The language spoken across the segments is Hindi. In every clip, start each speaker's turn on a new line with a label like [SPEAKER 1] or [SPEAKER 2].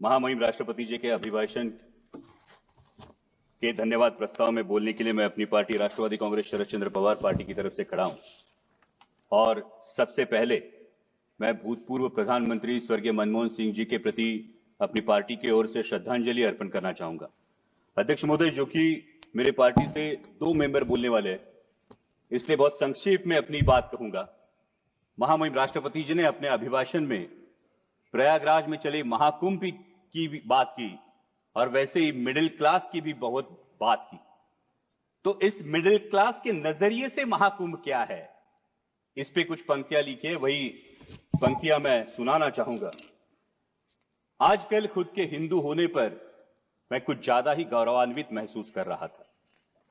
[SPEAKER 1] महामहिम राष्ट्रपति जी के अभिभाषण के धन्यवाद प्रस्ताव में बोलने के लिए मैं अपनी पार्टी राष्ट्रवादी कांग्रेस शरद चंद्र पवार पार्टी की तरफ से खड़ा हूं और सबसे पहले मैं भूतपूर्व प्रधानमंत्री स्वर्गीय मनमोहन सिंह जी के प्रति अपनी पार्टी की ओर से श्रद्धांजलि अर्पण करना चाहूंगा। अध्यक्ष महोदय, जो कि मेरे पार्टी से 2 मेंबर बोलने वाले हैं, इसलिए बहुत संक्षेप में अपनी बात कहूंगा। महामहिम राष्ट्रपति जी ने अपने अभिभाषण में प्रयागराज में चले महाकुंभ की भी बात की और वैसे ही मिडिल क्लास की भी बहुत बात की। तो इस मिडिल क्लास के नजरिए से महाकुंभ क्या है, इस पे कुछ पंक्तियां लिखी है, वही पंक्तियां मैं सुनाना चाहूंगा। आजकल खुद के हिंदू होने पर मैं कुछ ज्यादा ही गौरवान्वित महसूस कर रहा था।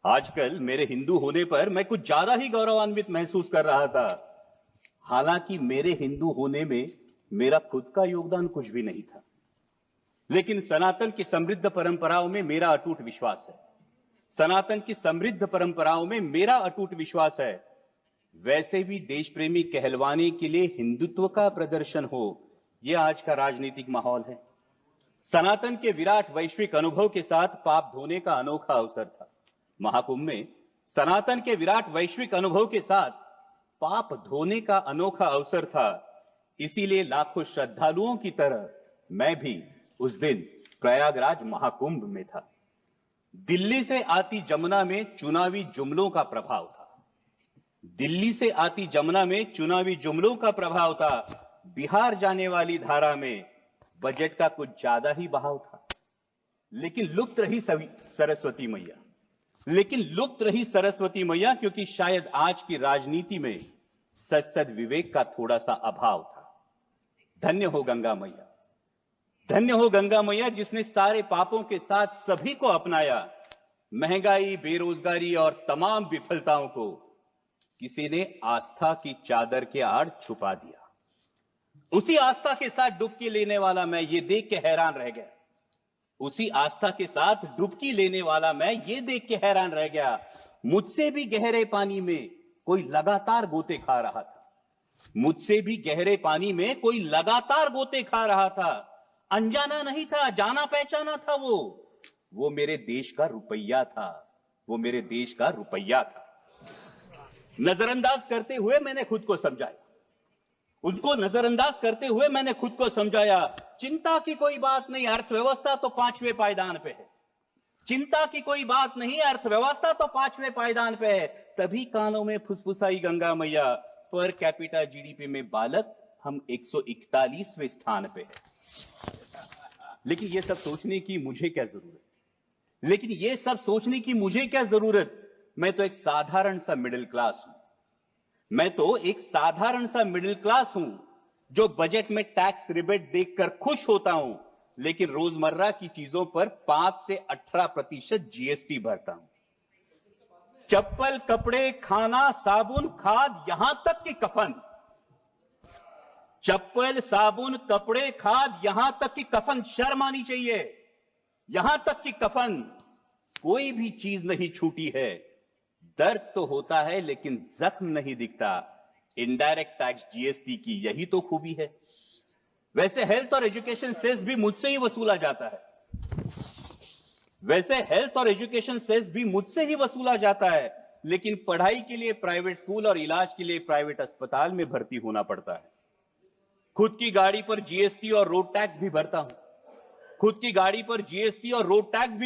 [SPEAKER 1] आजकल मेरे हिंदू होने पर मैं कुछ ज्यादा ही गौरवान्वित महसूस कर रहा था। हालांकि मेरे हिंदू होने में मेरा खुद का योगदान कुछ भी नहीं था, लेकिन सनातन की समृद्ध परंपराओं में मेरा अटूट विश्वास है। सनातन की समृद्ध परंपराओं में मेरा अटूट विश्वास है। वैसे भी देश प्रेमी कहलवाने के लिए हिंदुत्व का प्रदर्शन हो, यह आज का राजनीतिक माहौल है। सनातन के विराट वैश्विक अनुभव के साथ पाप धोने का अनोखा अवसर था। महाकुंभ में सनातन के विराट वैश्विक अनुभव के साथ पाप धोने का अनोखा अवसर था। इसीलिए लाखों श्रद्धालुओं की तरह मैं भी उस दिन प्रयागराज महाकुंभ में था। दिल्ली से आती जमुना में चुनावी जुमलों का प्रभाव था। दिल्ली से आती जमुना में चुनावी जुमलों का प्रभाव था। बिहार जाने वाली धारा में बजट का कुछ ज्यादा ही बहाव था। लेकिन लुप्त रही सरस्वती मैया, क्योंकि शायद आज की राजनीति में सद विवेक का थोड़ा सा अभाव था। धन्य हो गंगा मैया, धन्य हो गंगा मैया, जिसने सारे पापों के साथ सभी को अपनाया। महंगाई, बेरोजगारी और तमाम विफलताओं को किसी ने आस्था की चादर के आड़ छुपा दिया। उसी आस्था के साथ डुबकी लेने वाला मैं ये देख के हैरान रह गया। उसी आस्था के साथ डुबकी लेने वाला मैं ये देख के हैरान रह गया। मुझसे भी गहरे पानी में कोई लगातार गोते खा रहा था। मुझसे भी गहरे पानी में कोई लगातार गोते खा रहा था। अनजाना नहीं था, जाना पहचाना था। वो मेरे देश का रुपया था। वो मेरे देश का रुपया था। नजरअंदाज करते हुए मैंने खुद को समझाया। उसको नजरअंदाज करते हुए मैंने खुद को समझाया। चिंता की कोई बात नहीं, अर्थव्यवस्था तो 5वें पायदान पे है। चिंता की कोई बात नहीं, अर्थव्यवस्था तो 5वें पायदान पे है। तभी कानों में फुसफुसाई गंगा मैया, पर कैपिटा जीडीपी में बालक हम 141वें स्थान पे है। लेकिन ये सब सोचने की मुझे क्या जरूरत? मैं तो एक साधारण सा मिडिल क्लास हूं। जो बजट में टैक्स रिबेट देखकर खुश होता हूं, लेकिन रोजमर्रा की चीजों पर 5 से 18% जीएसटी भरता हूं। चप्पल, कपड़े, खाना, साबुन, खाद, यहां तक कि कफन। चप्पल, साबुन, कपड़े, खाद, यहां तक कि कफन। शर्म आनी चाहिए। यहां तक कि कफन, कोई भी चीज नहीं छूटी है। दर्द तो होता है लेकिन जख्म नहीं दिखता। इनडायरेक्ट टैक्स जीएसटी की यही तो खूबी है। वैसे हेल्थ और एजुकेशन सेस भी मुझसे ही वसूला जाता है। लेकिन पढ़ाई के लिए प्राइवेट स्कूल और इलाज के लिए प्राइवेट अस्पताल में भर्ती होना पड़ता है। खुद की गाड़ी पर जीएसटी और रोड टैक्स भी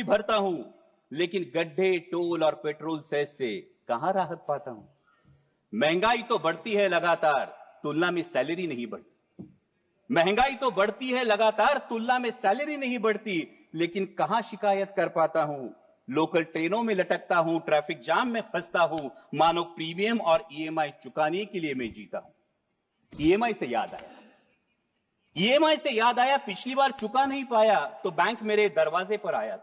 [SPEAKER 1] भरता हूं। लेकिन गड्ढे, टोल और पेट्रोल सेस से कहां राहत पाता हूं। महंगाई तो बढ़ती है लगातार, तुलना में सैलरी नहीं बढ़ती। लेकिन कहां शिकायत कर पाता हूं। लोकल ट्रेनों में लटकता हूं, ट्रैफिक जाम में फंसता हूं। मानो प्रीमियम और ईएमआई चुकाने के लिए मैं जीता हूं। ईएमआई से याद आया, पिछली बार चुका नहीं पाया तो बैंक मेरे दरवाजे पर आया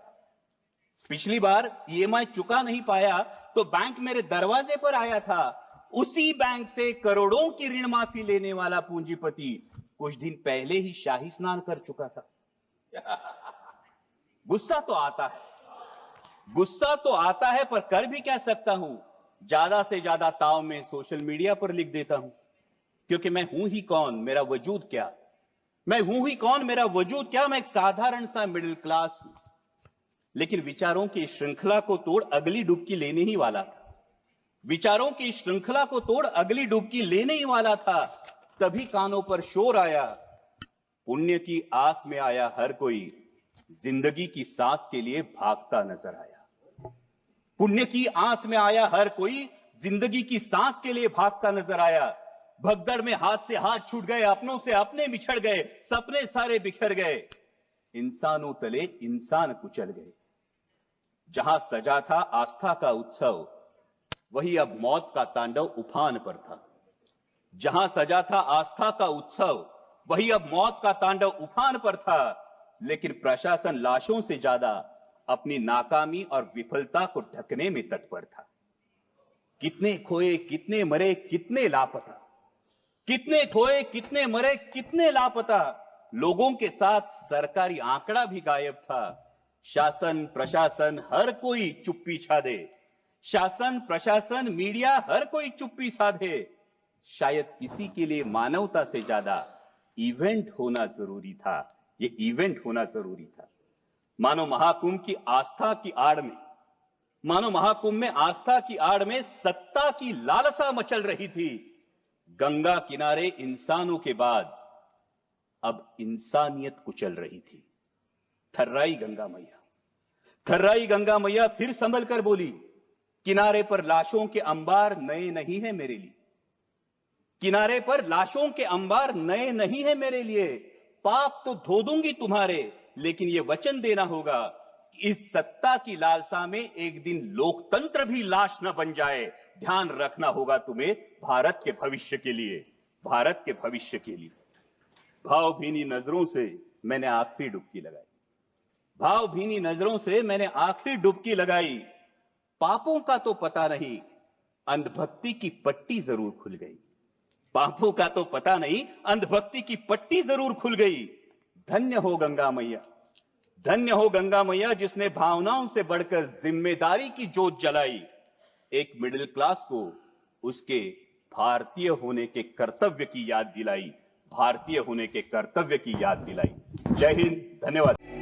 [SPEAKER 1] था। उसी बैंक से करोड़ों की ऋण माफी लेने वाला पूंजीपति कुछ दिन पहले ही शाही स्नान कर चुका था। गुस्सा तो आता है, पर कर भी क्या सकता हूं। ज्यादा से ज्यादा ताव में सोशल मीडिया पर लिख देता हूं, क्योंकि मैं हूं ही कौन, मेरा वजूद क्या। मैं हूं ही कौन, मेरा वजूद क्या, मैं एक साधारण सा मिडिल क्लास हूं। लेकिन विचारों की श्रृंखला को तोड़ अगली डुबकी लेने ही वाला था। विचारों की श्रृंखला को तोड़ अगली डुबकी लेने ही वाला था। तभी कानों पर शोर आया, पुण्य की आस में आया हर कोई, जिंदगी की सांस के लिए भागता नजर आया। पुण्य की आस में आया हर कोई, जिंदगी की सांस के लिए भागता नजर आया। भगदड़ में हाथ से हाथ छूट गए, अपनों से अपने बिछड़ गए, सपने सारे बिखर गए, इंसानों तले इंसान कुचल गए। जहां सजा था आस्था का उत्सव, वही अब मौत का तांडव उफान पर था। जहां सजा था आस्था का उत्सव, वही अब मौत का तांडव उफान पर था। लेकिन प्रशासन लाशों से ज्यादा अपनी नाकामी और विफलता को ढकने में तत्पर था। कितने खोए, कितने मरे, कितने लापता, कितने खोए, कितने मरे, कितने लापता। लोगों के साथ सरकारी आंकड़ा भी गायब था। शासन प्रशासन हर कोई चुप्पी छादे, शासन प्रशासन मीडिया हर कोई चुप्पी साधे। शायद किसी के लिए मानवता से ज्यादा इवेंट होना जरूरी था। ये इवेंट होना जरूरी था। मानो महाकुंभ की आस्था की आड़ में, मानो महाकुंभ में आस्था की आड़ में सत्ता की लालसा मचल रही थी। गंगा किनारे इंसानों के बाद अब इंसानियत कुचल रही थी। थर्राई गंगा मैया, थर्राई गंगा मैया फिर संभल कर बोली, किनारे पर लाशों के अंबार नए नहीं है मेरे लिए। किनारे पर लाशों के अंबार नए नहीं है मेरे लिए। पाप तो धो दूंगी तुम्हारे, लेकिन यह वचन देना होगा कि इस सत्ता की लालसा में एक दिन लोकतंत्र भी लाश न बन जाए। ध्यान रखना होगा तुम्हें भारत के भविष्य के लिए, भारत के भविष्य के लिए। भावभीनी नजरों से मैंने आखिरी डुबकी लगाई, भावभीनी नजरों से मैंने आखिरी डुबकी लगाई। पापों का तो पता नहीं, अंधभक्ति की पट्टी जरूर खुल गई। पापों का तो पता नहीं, अंधभक्ति की पट्टी जरूर खुल गई। धन्य हो गंगा मैया, धन्य हो गंगा मैया, जिसने भावनाओं से बढ़कर जिम्मेदारी की ज्योत जलाई। एक मिडिल क्लास को उसके भारतीय होने के कर्तव्य की याद दिलाई, भारतीय होने के कर्तव्य की याद दिलाई। जय हिंद, धन्यवाद।